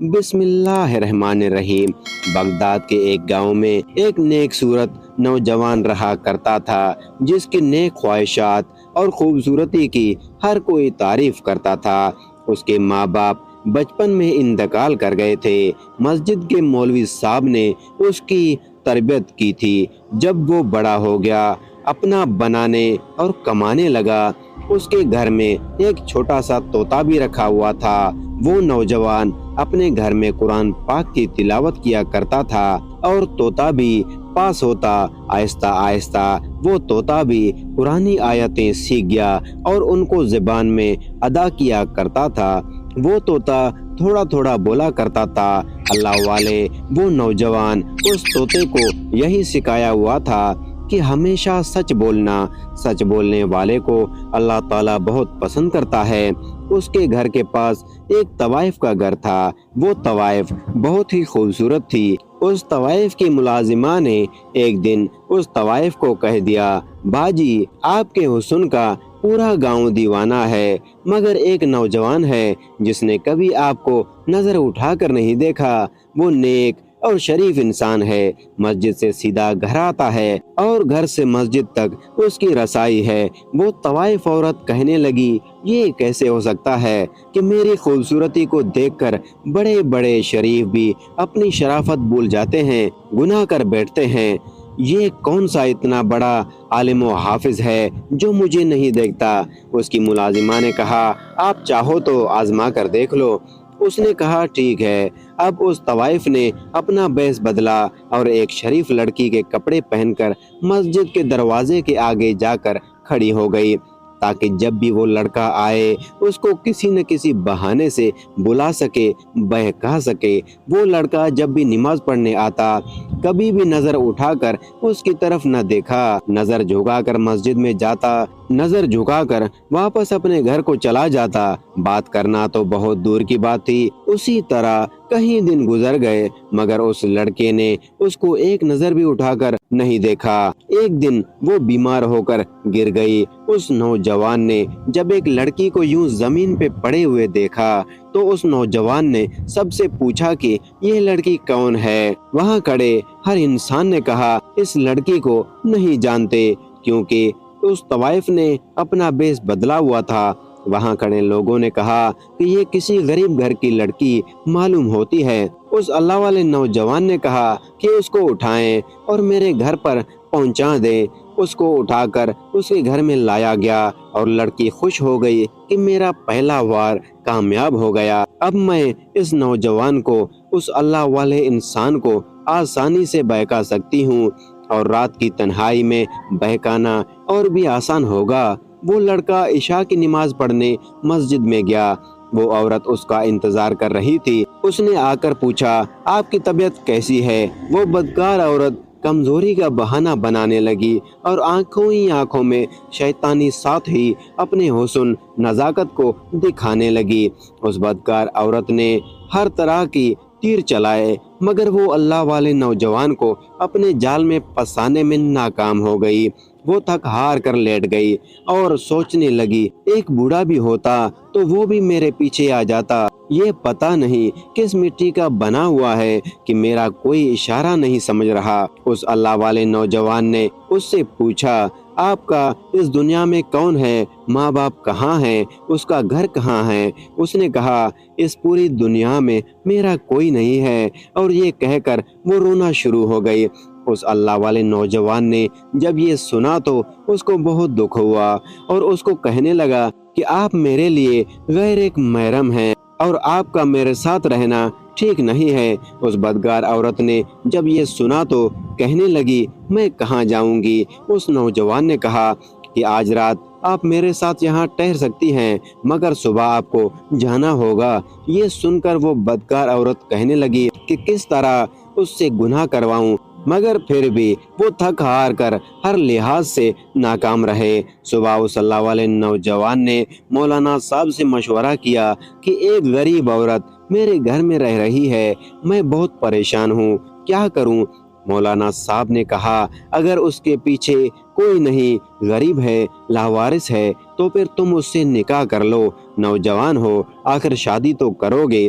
بسم اللہ الرحمن الرحیم۔ بغداد کے ایک گاؤں میں ایک نیک صورت نوجوان رہا کرتا تھا، جس کی نیک خواہشات اور خوبصورتی کی ہر کوئی تعریف کرتا تھا۔ اس کے ماں باپ بچپن میں انتقال کر گئے تھے۔ مسجد کے مولوی صاحب نے اس کی تربیت کی تھی۔ جب وہ بڑا ہو گیا، اپنا بنانے اور کمانے لگا، اس کے گھر میں ایک چھوٹا سا طوطا بھی رکھا ہوا تھا۔ وہ نوجوان اپنے گھر میں قرآن پاک کی تلاوت کیا کرتا تھا اور طوطا بھی پاس ہوتا۔ آہستہ آہستہ وہ طوطا بھی قرآنی آیتیں سیکھ گیا اور ان کو زبان میں ادا کیا کرتا تھا۔ وہ طوطا تھوڑا تھوڑا بولا کرتا تھا۔ اللہ والے وہ نوجوان اس طوطے کو یہی سکھایا ہوا تھا کہ ہمیشہ سچ بولنا، سچ بولنے والے کو اللہ تعالیٰ بہت پسند کرتا ہے۔ اس کے گھر کے پاس ایک طوائف کا گھر تھا۔ وہ طوائف بہت ہی خوبصورت تھی۔ اس طوائف کی ملازمہ نے ایک دن اس طوائف کو کہہ دیا، باجی آپ کے حسن کا پورا گاؤں دیوانہ ہے، مگر ایک نوجوان ہے جس نے کبھی آپ کو نظر اٹھا کر نہیں دیکھا۔ وہ نیک اور شریف انسان ہے، مسجد سے سیدھا گھر آتا ہے اور گھر سے مسجد تک اس کی رسائی ہے۔ وہ طوائف عورت کہنے لگی، یہ کیسے ہو سکتا ہے کہ میری خوبصورتی کو دیکھ کر بڑے بڑے شریف بھی اپنی شرافت بھول جاتے ہیں، گناہ کر بیٹھتے ہیں۔ یہ کون سا اتنا بڑا عالم و حافظ ہے جو مجھے نہیں دیکھتا؟ اس کی ملازمہ نے کہا، آپ چاہو تو آزما کر دیکھ لو۔ اس نے کہا، ٹھیک ہے۔ اب اس طوائف نے اپنا بیس بدلا اور ایک شریف لڑکی کے کپڑے پہن کر مسجد کے دروازے کے آگے جا کر کھڑی ہو گئی، تاکہ جب بھی وہ لڑکا آئے اس کو کسی نہ کسی بہانے سے بلا سکے، بہکا سکے۔ وہ لڑکا جب بھی نماز پڑھنے آتا، کبھی بھی نظر اٹھا کر اس کی طرف نہ دیکھا، نظر جھکا کر مسجد میں جاتا، نظر جھکا کر واپس اپنے گھر کو چلا جاتا۔ بات کرنا تو بہت دور کی بات تھی۔ اسی طرح کئی دن گزر گئے، مگر اس لڑکے نے اس کو ایک نظر بھی اٹھا کر نہیں دیکھا۔ ایک دن وہ بیمار ہو کر گر گئی۔ اس نوجوان نے جب ایک لڑکی کو یوں زمین پہ پڑے ہوئے دیکھا تو اس نوجوان نے سب سے پوچھا کہ یہ لڑکی کون ہے؟ وہاں کھڑے ہر انسان نے کہا، اس لڑکی کو نہیں جانتے، کیونکہ اس طوائف نے اپنا بیس بدلا ہوا تھا۔ وہاں کھڑے لوگوں نے کہا کہ یہ کسی غریب گھر کی لڑکی معلوم ہوتی ہے۔ اس اللہ والے نوجوان نے کہا کہ اس کو اٹھائیں اور میرے گھر پر پہنچا دیں۔ اس کو اٹھا کر اس کے گھر میں لایا گیا اور لڑکی خوش ہو گئی کہ میرا پہلا وار کامیاب ہو گیا۔ اب میں اس نوجوان کو، اس اللہ والے انسان کو آسانی سے بہکا سکتی ہوں، اور رات کی تنہائی میں بہکانا اور بھی آسان ہوگا۔ وہ لڑکا عشاء کی نماز پڑھنے مسجد میں گیا۔ وہ عورت اس کا انتظار کر رہی تھی۔ اس نے آ کر پوچھا، آپ کی طبیعت کیسی ہے؟ وہ بدکار عورت کمزوری کا بہانہ بنانے لگی اور آنکھوں ہی آنکھوں میں شیطانی ساتھ ہی اپنے حسن نزاکت کو دکھانے لگی۔ اس بدکار عورت نے ہر طرح کی تیر چلائے، مگر وہ اللہ والے نوجوان کو اپنے جال میں پھنسانے میں ناکام ہو گئی۔ وہ تھک ہار کر لیٹ گئی اور سوچنے لگی، ایک بوڑھا بھی ہوتا تو وہ بھی میرے پیچھے آ جاتا۔ یہ پتہ نہیں کس مٹی کا بنا ہوا ہے کہ میرا کوئی اشارہ نہیں سمجھ رہا۔ اس اللہ والے نوجوان نے اس سے پوچھا، آپ کا اس دنیا میں کون ہے؟ ماں باپ کہاں ہیں؟ اس کا گھر کہاں ہے؟ اس نے کہا، اس پوری دنیا میں میرا کوئی نہیں ہے، اور یہ کہہ کر وہ رونا شروع ہو گئی۔ اس اللہ والے نوجوان نے جب یہ سنا تو اس کو بہت دکھ ہوا اور اس کو کہنے لگا کہ آپ میرے لیے غیر ایک محرم ہیں اور آپ کا میرے ساتھ رہنا ٹھیک نہیں ہے۔ اس بدکار عورت نے جب یہ سنا تو کہنے لگی، میں کہاں جاؤں گی؟ اس نوجوان نے کہا کہ آج رات آپ میرے ساتھ یہاں ٹھہر سکتی ہیں، مگر صبح آپ کو جانا ہوگا۔ یہ سن کر وہ بدکار عورت کہنے لگی کہ کس طرح اس سے گناہ کرواؤں، مگر پھر بھی وہ تھک ہار کر ہر لحاظ سے ناکام رہے۔ صبح اس اللہ والے نوجوان نے مولانا صاحب سے مشورہ کیا کہ ایک غریب عورت میرے گھر میں رہ رہی ہے، میں بہت پریشان ہوں، کیا کروں؟ مولانا صاحب نے کہا، اگر اس کے پیچھے کوئی نہیں، غریب ہے، لاوارث ہے، تو پھر تم اس سے نکاح کر لو، نوجوان ہو، آخر شادی تو کرو گے۔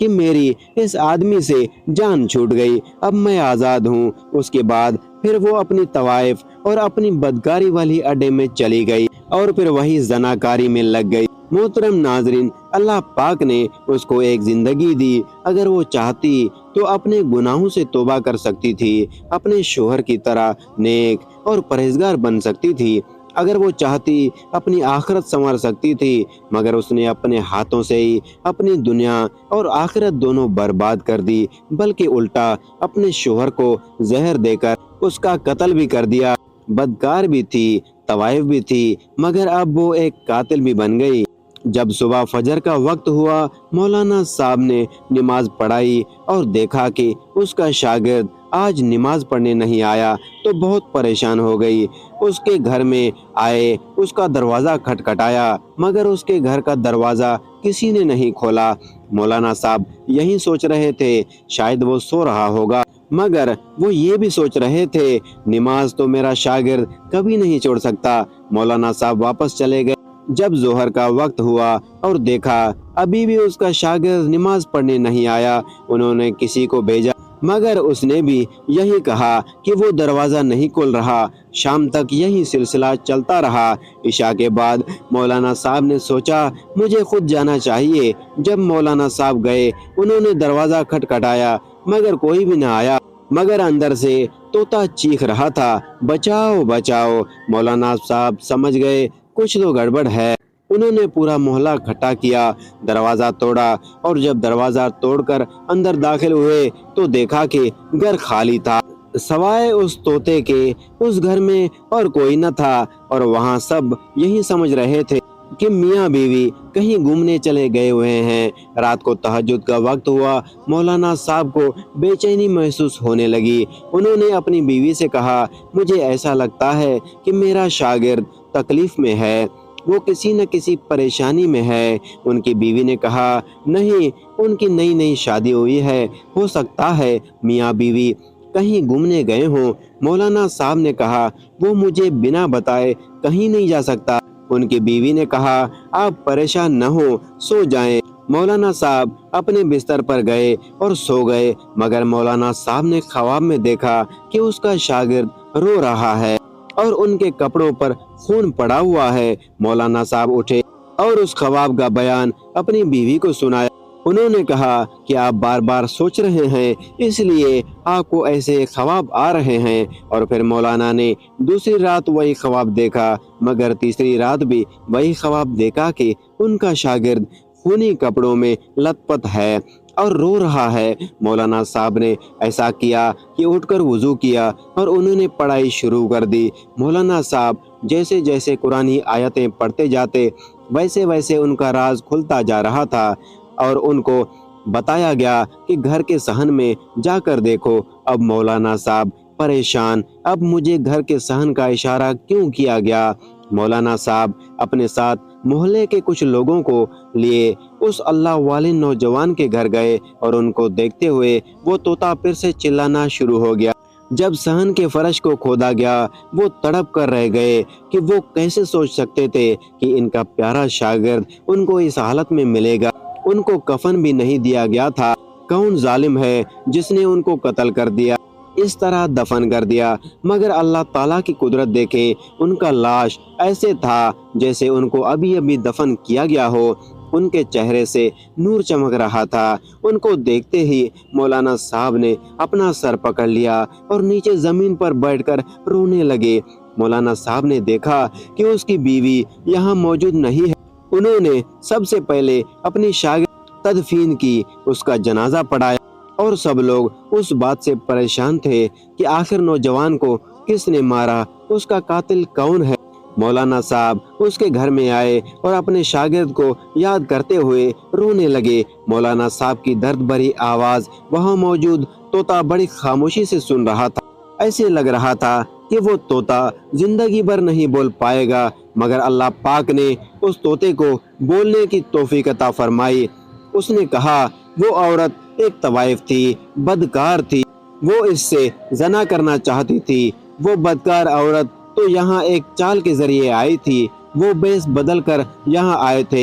کہ میری اس آدمی سے جان چھوٹ گئی، اب میں آزاد ہوں۔ اس کے بعد پھر وہ اپنی طوائف اور اپنی بدکاری والی اڈے میں چلی گئی اور پھر وہی زناکاری میں لگ گئی۔ محترم ناظرین، اللہ پاک نے اس کو ایک زندگی دی، اگر وہ چاہتی تو اپنے گناہوں سے توبہ کر سکتی تھی، اپنے شوہر کی طرح نیک اور پرہیزگار بن سکتی تھی، اگر وہ چاہتی اپنی آخرت سنور سکتی تھی، مگر اس نے اپنے ہاتھوں سے ہی اپنی دنیا اور آخرت دونوں برباد کر دی، بلکہ الٹا اپنے شوہر کو زہر دے کر اس کا قتل بھی کر دیا۔ بدکار بھی تھی، طوائف بھی تھی، مگر اب وہ ایک قاتل بھی بن گئی۔ جب صبح فجر کا وقت ہوا، مولانا صاحب نے نماز پڑھائی اور دیکھا کہ اس کا شاگرد آج نماز پڑھنے نہیں آیا تو بہت پریشان ہو گئی۔ اس کے گھر میں آئے، اس کا دروازہ کھٹکھٹایا، مگر اس کے گھر کا دروازہ کسی نے نہیں کھولا۔ مولانا صاحب یہی سوچ رہے تھے، شاید وہ سو رہا ہوگا، مگر وہ یہ بھی سوچ رہے تھے نماز تو میرا شاگرد کبھی نہیں چھوڑ سکتا۔ مولانا صاحب واپس چلے گئے۔ جب ظہر کا وقت ہوا اور دیکھا ابھی بھی اس کا شاگرد نماز پڑھنے نہیں آیا، انہوں نے کسی کو بھیجا، مگر اس نے بھی یہی کہا کہ وہ دروازہ نہیں کھول رہا۔ شام تک یہی سلسلہ چلتا رہا۔ عشاء کے بعد مولانا صاحب نے سوچا مجھے خود جانا چاہیے۔ جب مولانا صاحب گئے، انہوں نے دروازہ کھٹکھٹایا، مگر کوئی بھی نہ آیا، مگر اندر سے طوطا چیخ رہا تھا، بچاؤ بچاؤ۔ مولانا صاحب سمجھ گئے کچھ تو گڑبڑ ہے۔ انہوں نے پورا محلہ اکٹھا کیا، دروازہ توڑا، اور جب دروازہ توڑ کر اندر داخل ہوئے تو دیکھا کہ گھر خالی تھا، سوائے اس طوطے کے اس گھر میں اور کوئی نہ تھا۔ اور وہاں سب یہی سمجھ رہے تھے کہ میاں بیوی کہیں گھومنے چلے گئے ہوئے ہیں۔ رات کو تہجد کا وقت ہوا، مولانا صاحب کو بے چینی محسوس ہونے لگی۔ انہوں نے اپنی بیوی سے کہا، مجھے ایسا لگتا ہے کہ میرا شاگرد تکلیف میں ہے، وہ کسی نہ کسی پریشانی میں ہے۔ ان کی بیوی نے کہا، نہیں، ان کی نئی نئی شادی ہوئی ہے، ہو سکتا ہے میاں بیوی کہیں گھومنے گئے ہوں۔ مولانا صاحب نے کہا، وہ مجھے بنا بتائے کہیں نہیں جا سکتا۔ ان کی بیوی نے کہا، آپ پریشان نہ ہو، سو جائیں۔ مولانا صاحب اپنے بستر پر گئے اور سو گئے، مگر مولانا صاحب نے خواب میں دیکھا کہ اس کا شاگرد رو رہا ہے اور ان کے کپڑوں پر خون پڑا ہوا ہے۔ مولانا صاحب اٹھے اور اس خواب کا بیان اپنی بیوی کو سنایا۔ انہوں نے کہا کہ آپ بار بار سوچ رہے ہیں، اس لیے آپ کو ایسے خواب آ رہے ہیں۔ اور پھر مولانا نے دوسری رات وہی خواب دیکھا، مگر تیسری رات بھی وہی خواب دیکھا کہ ان کا شاگرد خونی کپڑوں میں لت پت ہے اور رو رہا ہے۔ مولانا صاحب نے ایسا کیا کہ اٹھ کر وضو کیا اور انہوں نے پڑھائی شروع کر دی۔ مولانا صاحب جیسے جیسے قرآنی آیتیں پڑھتے جاتے، ویسے ویسے ان کا راز کھلتا جا رہا تھا، اور ان کو بتایا گیا کہ گھر کے صحن میں جا کر دیکھو۔ اب مولانا صاحب پریشان، اب مجھے گھر کے صحن کا اشارہ کیوں کیا گیا؟ مولانا صاحب اپنے ساتھ محلے کے کچھ لوگوں کو لیے اس اللہ والے نوجوان کے گھر گئے، اور ان کو دیکھتے ہوئے وہ طوطا پھر سے چلانا شروع ہو گیا۔ جب صحن کے فرش کو کھودا گیا، وہ تڑپ کر رہ گئے کہ وہ کیسے سوچ سکتے تھے کہ ان کا پیارا شاگرد ان کو اس حالت میں ملے گا۔ ان کو کفن بھی نہیں دیا گیا تھا۔ کون ظالم ہے جس نے ان کو قتل کر دیا، اس طرح دفن کر دیا؟ مگر اللہ تعالیٰ کی قدرت دیکھیں، ان کا لاش ایسے تھا جیسے ان کو ابھی ابھی دفن کیا گیا ہو۔ ان کے چہرے سے نور چمک رہا تھا۔ ان کو دیکھتے ہی مولانا صاحب نے اپنا سر پکڑ لیا اور نیچے زمین پر بیٹھ کر رونے لگے۔ مولانا صاحب نے دیکھا کہ اس کی بیوی یہاں موجود نہیں ہے۔ انہوں نے سب سے پہلے اپنی شاگرد تدفین کی، اس کا جنازہ پڑھایا، اور سب لوگ اس بات سے پریشان تھے کہ آخر نوجوان کو کس نے مارا، اس کا قاتل کون ہے۔ مولانا صاحب اس کے گھر میں آئے اور اپنے شاگرد کو یاد کرتے ہوئے رونے لگے۔ مولانا صاحب کی درد بھری آواز وہاں موجود طوطا بڑی خاموشی سے سن رہا تھا۔ ایسے لگ رہا تھا کہ وہ طوطا زندگی بھر نہیں بول پائے گا، مگر اللہ پاک نے اس طوطے کو بولنے کی توفیق عطا فرمائی۔ اس نے کہا، وہ عورت ایک طوائف تھی، بدکار تھی، وہ اس سے زنا کرنا چاہتی تھی۔ وہ بدکار عورت تو یہاں ایک چال کے ذریعے آئی تھی، وہ بیس بدل کر یہاں آئے تھے،